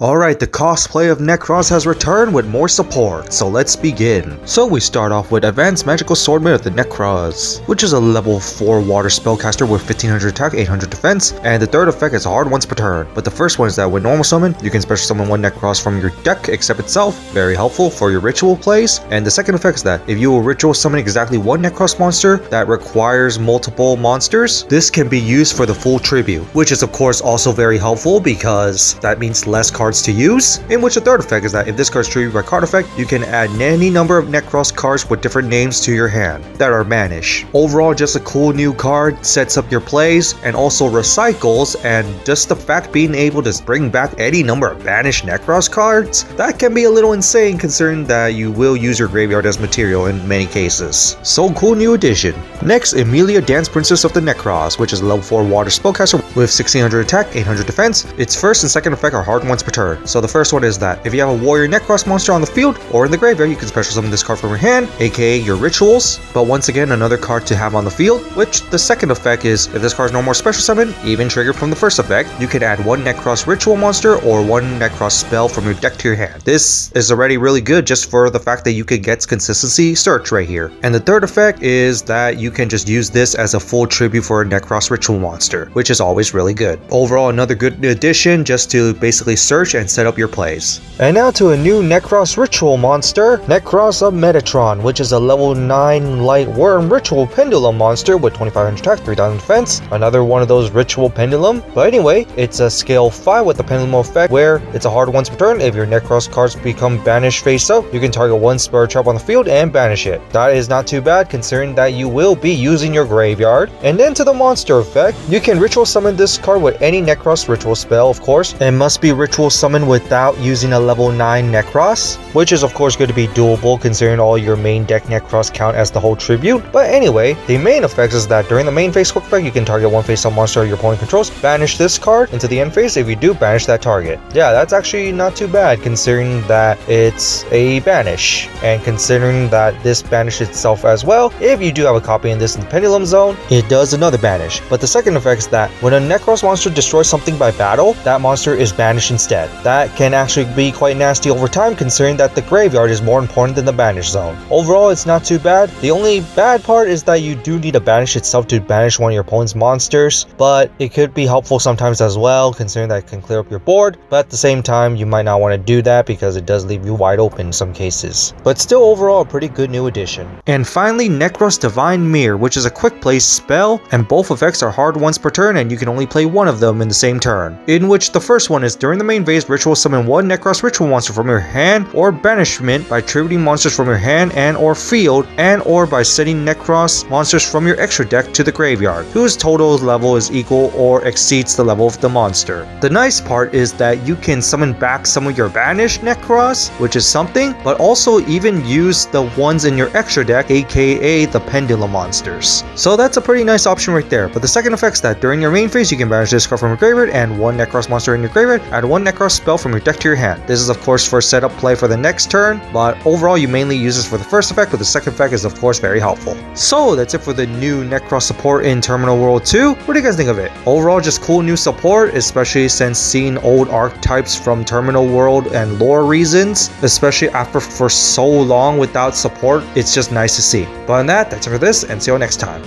Alright, the cosplay of Necroz has returned with more support, so let's begin. So we start off with Advanced Magical Swordsmith of the Necroz, which is a level 4 water spellcaster with 1500 attack, 800 defense, and the third effect is hard once per turn. But the first one is that with normal summon, you can special summon one Necroz from your deck except itself, very helpful for your ritual plays. And the second effect is that if you will ritual summon exactly one Necroz monster that requires multiple monsters, this can be used for the full tribute, which is of course also very helpful because that means less cards to use. In which the third effect is that if this card is tribute by card effect, you can add any number of Necroz cards with different names to your hand that are banished. Overall, just a cool new card, sets up your plays and also recycles, and just the fact being able to bring back any number of banished Necroz cards, that can be a little insane considering that you will use your graveyard as material in many cases. So cool new addition. Next, Emilia Dance Princess of the Necroz, which is a level 4 water spellcaster with 1600 attack, 800 defense. Its first and second effect are hard once per turn. So the first one is that if you have a warrior Necroz monster on the field or in the graveyard, you can special summon this card from your hand, aka your rituals, but once again another card to have on the field. Which the second effect is if this card is no more special summon, even triggered from the first effect, you can add one Necroz ritual monster or one Necroz spell from your deck to your hand. This is already really good just for the fact that you can get consistency search right here. And the third effect is that you can just use this as a full tribute for a Necroz ritual monster, which is always really good. Overall, another good addition just to basically search and set up your plays. And now to a new Necroz ritual monster, Necroz of Metatron, which is a level 9 light worm ritual pendulum monster with 2500 attack, 3000 defense. Another one of those ritual pendulum. But anyway, it's a scale 5 with the pendulum effect where it's a hard once per turn. If your Necroz cards become banished face up, you can target one spell trap on the field and banish it. That is not too bad considering that you will be using your graveyard. And then to the monster effect, you can ritual summon this card with any Necroz ritual spell, of course, and must be ritual summoned without using a level 9 Necroz, which is of course going to be doable considering all your main deck Necroz count as the whole tribute. But anyway, the main effects is that during the main phase quick effect, you can target one face up monster your opponent controls, banish this card into the end phase. If you do, banish that target. Yeah, that's actually not too bad considering that it's a banish, and considering that this banish itself as well, if you do have a copy in this in the pendulum zone, it does another banish. But the second effect is that when a Necroz monster destroys something by battle, that monster is banished instead. That can actually be quite nasty over time considering that the graveyard is more important than the banish zone. Overall, it's not too bad. The only bad part is that you do need a banish itself to banish one of your opponent's monsters, but it could be helpful sometimes as well considering that it can clear up your board, but at the same time you might not want to do that because it does leave you wide open in some cases. But still, overall, a pretty good new addition. And finally, Necroz Divine Mirror, which is a quick play spell, and both effects are hard once per turn and you can only play one of them in the same turn. In which the first one is during the main phase, ritual summon one Necroz ritual monster from your hand or banishment by tributing monsters from your hand and or field, and or by sending Necroz monsters from your extra deck to the graveyard, whose total level is equal or exceeds the level of the monster. The nice part is that you can summon back some of your banished Necroz, which is something, but also even use the ones in your extra deck, aka the pendulum monsters. So that's a pretty nice option right there. But the second effect is that during your main phase, you can banish this card from your graveyard and one Necroz monster in your graveyard, add one Necroz spell from your deck to your hand. This is of course for setup play for the next turn, but overall you mainly use this for the first effect, but the second effect is of course very helpful. So that's it for the new Necroz support in Terminal World 2. What do you guys think of it? Overall, just cool new support, especially since seeing old archetypes from Terminal World and lore reasons, especially after for so long without support, it's just nice to see. But on that, that's it for this, and see you all next time.